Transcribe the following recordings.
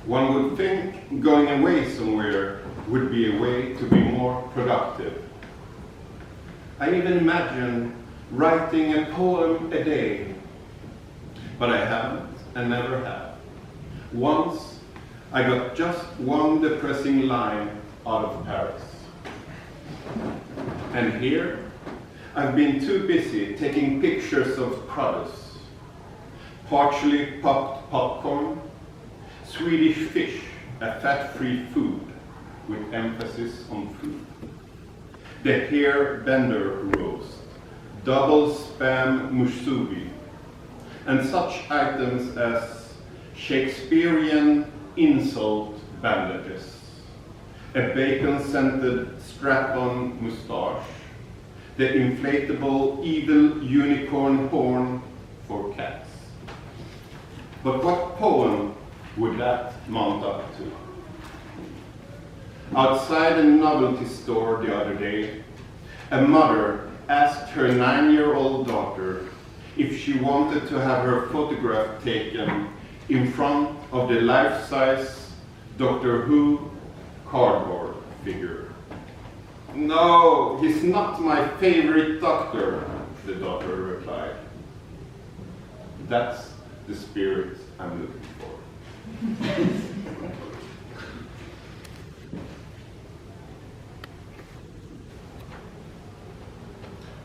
One would think going away somewhere would be a way to be more productive. I even imagine writing a poem a day, but I haven't and never have. Once I got just one depressing line out of Paris. And here I've been too busy taking pictures of produce, partially popped popcorn, Swedish fish, a fat-free food with emphasis on food, the hair bender roast, double spam musubi, and such items as Shakespearean insult bandages, a bacon-scented strap-on moustache, the inflatable evil unicorn horn for cats. But what poem would that mount up to? Outside a novelty store the other day, a mother asked her 9-year-old daughter if she wanted to have her photograph taken in front of the life-size Doctor Who cardboard figure. "No, he's not my favorite doctor," the daughter replied. That's the spirit I'm looking for.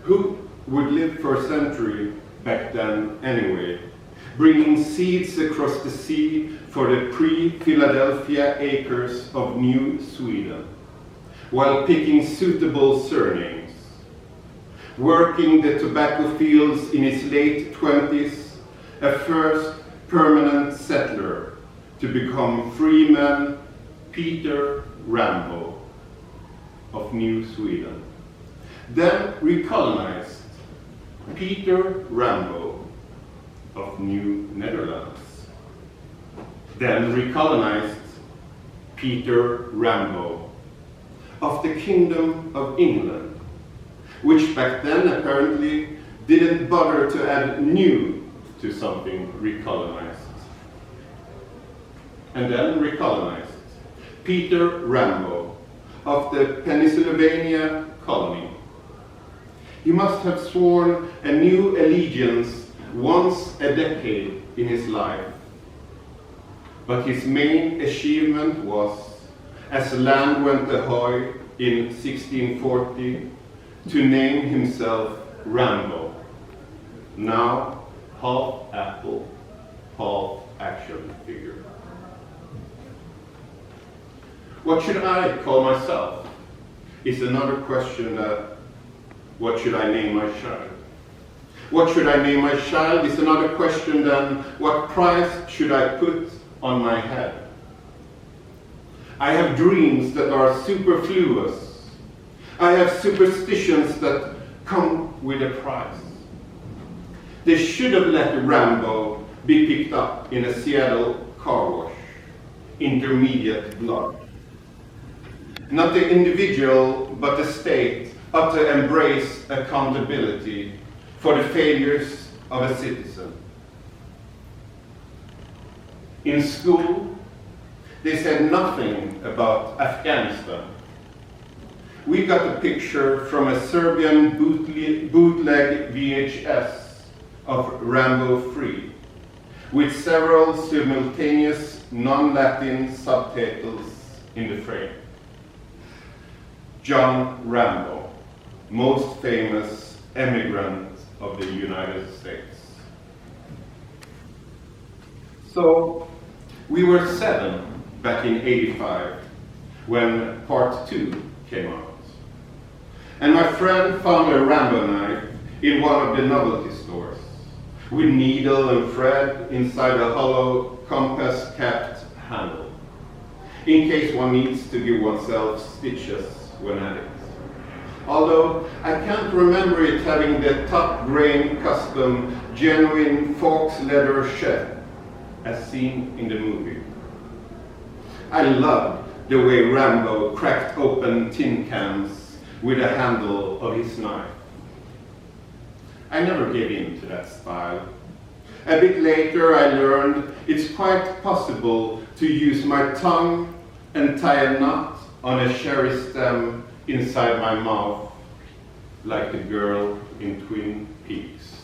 Who would live for a century back then anyway, bringing seeds across the sea for the pre-Philadelphia acres of New Sweden, while picking suitable surnames, working the tobacco fields in his late 20s, a first permanent settler to become freeman Peter Rambo of New Sweden. Then recolonized Peter Rambo of New Netherlands. Then recolonized Peter Rambo of the Kingdom of England, which back then apparently didn't bother to add new to something recolonized. And then recolonized Peter Rambo of the Pennsylvania colony. He must have sworn a new allegiance once a decade in his life. But his main achievement was, as land went ahoy in 1640, to name himself Rambo. Now, half apple, half action figure. What should I call myself? Is another question that, what should I name my child? What should I name my child is another question than, what price should I put on my head? I have dreams that are superfluous. I have superstitions that come with a price. They should have let Rambo be picked up in a Seattle car wash, intermediate blood. Not the individual, but the state ought to embrace accountability for the failures of a citizen. In school, they said nothing about Afghanistan. We got a picture from a Serbian bootleg VHS of Rambo 3, with several simultaneous non-Latin subtitles in the frame. John Rambo, most famous emigrant of the United States. So, we were 7 back in '85 when part 2 came out. And my friend found a Rambo knife in one of the novelty stores, with needle and thread inside a hollow compass-capped handle, in case one needs to give oneself stitches when at it. Although I can't remember it having the top-grain, custom, genuine Fox leather shed as seen in the movie. I loved the way Rambo cracked open tin cans with the handle of his knife. I never gave in to that style, A bit later I learned it's quite possible to use my tongue and tie a knot on a cherry stem inside my mouth, like the girl in Twin Peaks.